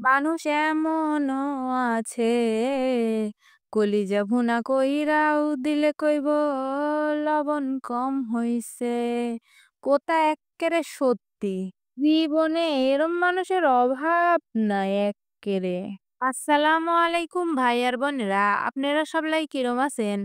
মানুষ এমনও আছে, কলিজা ভুনা কইরাও দিলে কইব লবণ কম হইছে। কোথা এক্কেরে সত্যি। জীবনে এরম মানুষের অভাব নাই এক্কেরে। আসসালামু আলাইকুম ভাই আর বোনেরা, আপনারা সবাই কিরম আছেন?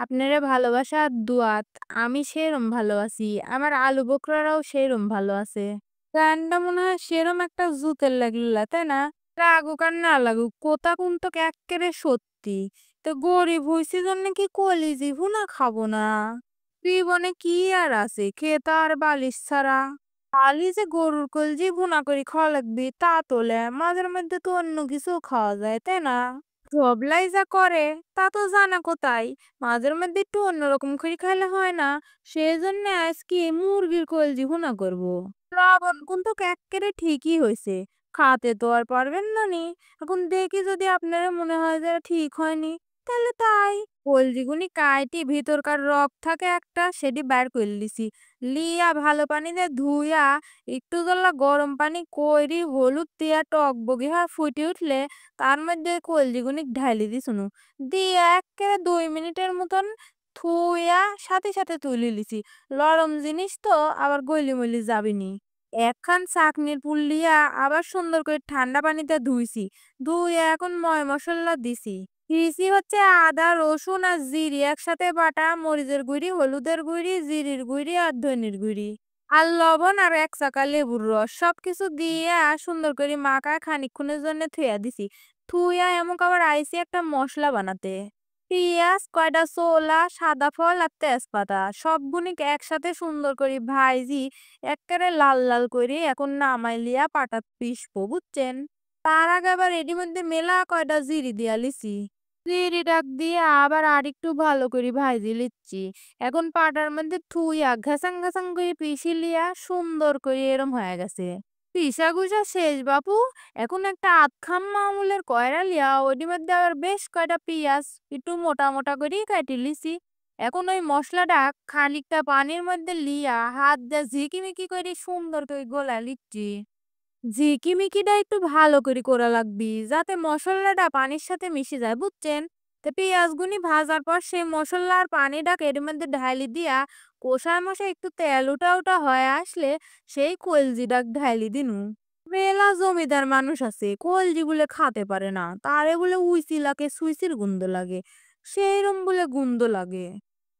আপনারা ভালোবাসা আর দুয়াত আমি সেরম ভালো আছি। আমার আলু বকরারাও সেরম ভালো আছে। গানটা মনে হয় সেরম একটা জুতের লাগলা, তাই না? লাগুক আর না লাগুক, কোথা কিন্তু এক্কেরে সত্যি। তো গরিব হইছি জন্য কি কলিজি ভুনা খাবো না? জীবনে কি আর আছে খেতা আর বালিশ ছাড়া? খালি যে গরুর কলজি ভুনা করে খাওয়া লাগবে তা তোলে, মাঝের মধ্যে তো অন্য কিছু খাওয়া যায়, তাই না? সবলাই যা করে তা তো জানা কোথায়, মাঝের মধ্যে একটু অন্যরকম করে খাইলে হয় না? সেই জন্য আজকে মুরগির কলজি ভুনা করবো। লবণ কিন্তু এক্কেরে ঠিকই হয়েছে, খাতে তো আর পারবেন না নি। এখন দেখি যদি আপনার মনে হয় যে ঠিক হয়নি, তাহলে তাই কলজিগুনি কাইটি ভিতরকার রক থাকে একটা, সেটি বের করে লিছি। লিয়া ভালো পানি দিয়ে ধুইয়া একটু জল্লা গরম পানি কইরি হলুদ দিয়া টক বগি হয়ে ফুটে উঠলে তার মধ্যে কলজিগুনি ঢালি দিছুনু। দিয়ে এক্কেরে 2 মিনিটের মতন থুইয়া সাথে সাথে তুলে লিছি। লরম জিনিস তো আবার গইলি যাবিনি। একখান ছাঁকনির পুল লিয়া আবার সুন্দর করে ঠান্ডা পানিতে ধুইছি। ধুয়ে এখন মশলা দিছি হচ্ছে আদা রসুন আর জিরি একসাথে বাটা, মরিচের গুঁড়ি, হলুদের গুঁড়ি, জিরির গুঁড়ি আর ধনির গুঁড়ি আর লবণ আর 1 চাকা লেবুর রস সবকিছু দিয়ে সুন্দর করে মাখা খানিকক্ষণের জন্য থুয়া দিছি। থুয়া এমন আবার আইসি একটা মশলা বানাতে। পিঁয়াজ, কয়টা ছোলা, সাদা ফল আর তেজপাতা সবগুনিক একসাথে সুন্দর করে ভাইজি এক্কেরে লাল লাল করে এখন নামাই লিয়া পাটাত পিষবো, বুঝছেন? তার আগে আবার এটির মধ্যে মেলা কয়টা জিরি দিয়া লিছি। জিরি ডাক দিয়ে আবার আরেকটু ভালো করে ভাইজি লিচ্ছি। এখন পাটার মধ্যে থুইয়া ঘাসাং ঘাসাং করে পিষি লিয়া সুন্দর করে এরম হয়ে গেছে। পিসা গুসা শেষ বাপু। এখন একটা আধখাম্মা আমুলের কয়রা লিয়া ওটির মধ্যে আবার বেশ কয়টা পিঁয়াজ একটু মোটা মোটা করে কাটি লিছি। এখন ওই মশলাটা খানিকটা পানির মধ্যে লিয়া হাত দিয়ে ঝিকিমিকি করে সুন্দর করে গোলা লিচ্ছি। ঝিকিমিকিটা একটু ভালো করে করা লাগবি যাতে মশলাটা পানির সাথে মিশে যায়, বুঝছেন? তো পেঁয়াজগুনি ভাজার পর সেই মশলা আর পানিটা এর মধ্যে ঢালি দিয়া কষায় মশাই একটু তেল উঠা উঠা হয়ে আসলে সেই কলজিটা ঢালি দিনু। মেলা জমিদার মানুষ আছে কলজি বলে খাতে পারে না, তারে বলে উইচি লাগে সুইচির গন্ধ লাগে, সেইরম বলে গন্ধ লাগে।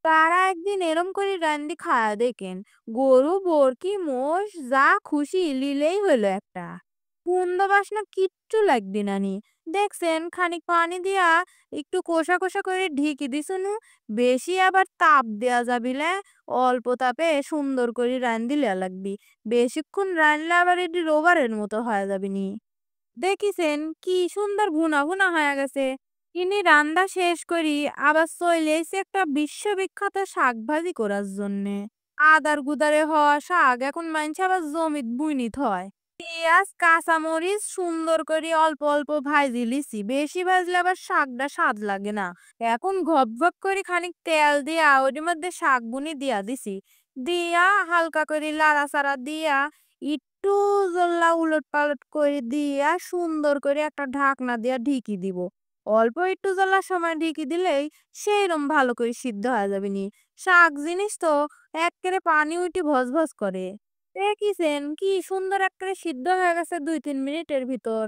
তারা একদিন এরম করে রান্দি খায়া দেখেন, গরু বরকি মোষ যা খুশি লিলেই হলো একটা। গন্ধ বাসনা কিচ্ছু লাগবে না নি। দেখছেন খানিক পানি দিয়া একটু কষা কষা করে ঢেকে দিছুনু। বেশি আবার তাপ দেয়া যাবিলে, অল্প তাপে সুন্দর করে রান্দি লেয়া লাগবি। বেশিক্ষণ রানলে আবার এটি রোবারের মতো হয়ে যাবি নি। দেখিছেন কি সুন্দর ভুনা ভুনা হয়ে গেছে। ইনি রান্না শেষ করি আবার চলে এসে একটা বিশ্ববিখ্যাত শাক ভাজি করার জন্যে। আদার গুদারে হওয়া শাক এখন মানছে আবার জমিত বুইনিত হয়। পেঁয়াজ কাঁচামরিচ সুন্দর করে অল্প অল্প ভাজি লিছি, বেশি ভাজলে আবার শাকটা স্বাদ লাগে না। এখন গপ গপ করে খানিক তেল দিয়া ওর মধ্যে শাক বুনি দিয়া দিছি। দিয়া হালকা করে লাড়াচাড়া দিয়া একটু জল্লা উলট পালট করে দিয়া সুন্দর করে একটা ঢাকনা দিয়া ঢেকে দিব। অল্প একটু জ্বলার সময় ঢেকে দিলেই সেইরকম ভালো করে সিদ্ধ হয়ে যাবে নি। শাক জিনিস তো এক্কেরে পানি উঠে ভজ ভজ করে। দেখিছেন কি সুন্দর এক্কেরে সিদ্ধ হয়ে গেছে 2-3 মিনিটের ভিতর।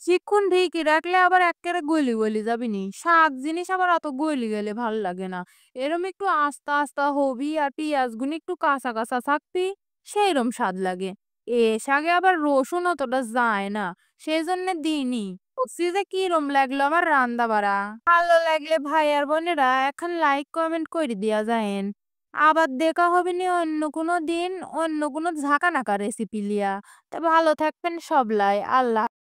শিক্ষণ ঢেকে রাখলে আবার এক্কেরে গলি গলি যাবি নি। শাক জিনিস আবার অত গলি গেলে ভাল লাগে না। এরম একটু আস্তা আস্তা হবি আর পেঁয়াজ গুনি একটু কাঁচা কাঁচা থাকবি, সেইরম স্বাদ লাগে। এ শাকে আবার রসুন অতটা যায় না, সেই জন্য দিইনি। বলছি যে কিরম লাগলো আমার রান্দা বাড়া। ভালো লাগলে ভাই আর বোনেরা এখন লাইক কমেন্ট করে দিয়া যায়েন। আবার দেখা হবে নি অন্য কোনো দিন অন্য কোনো ঝাঁকা নাকা রেসিপি লিয়া। তা ভালো থাকবেন সবলাই। আল্লাহ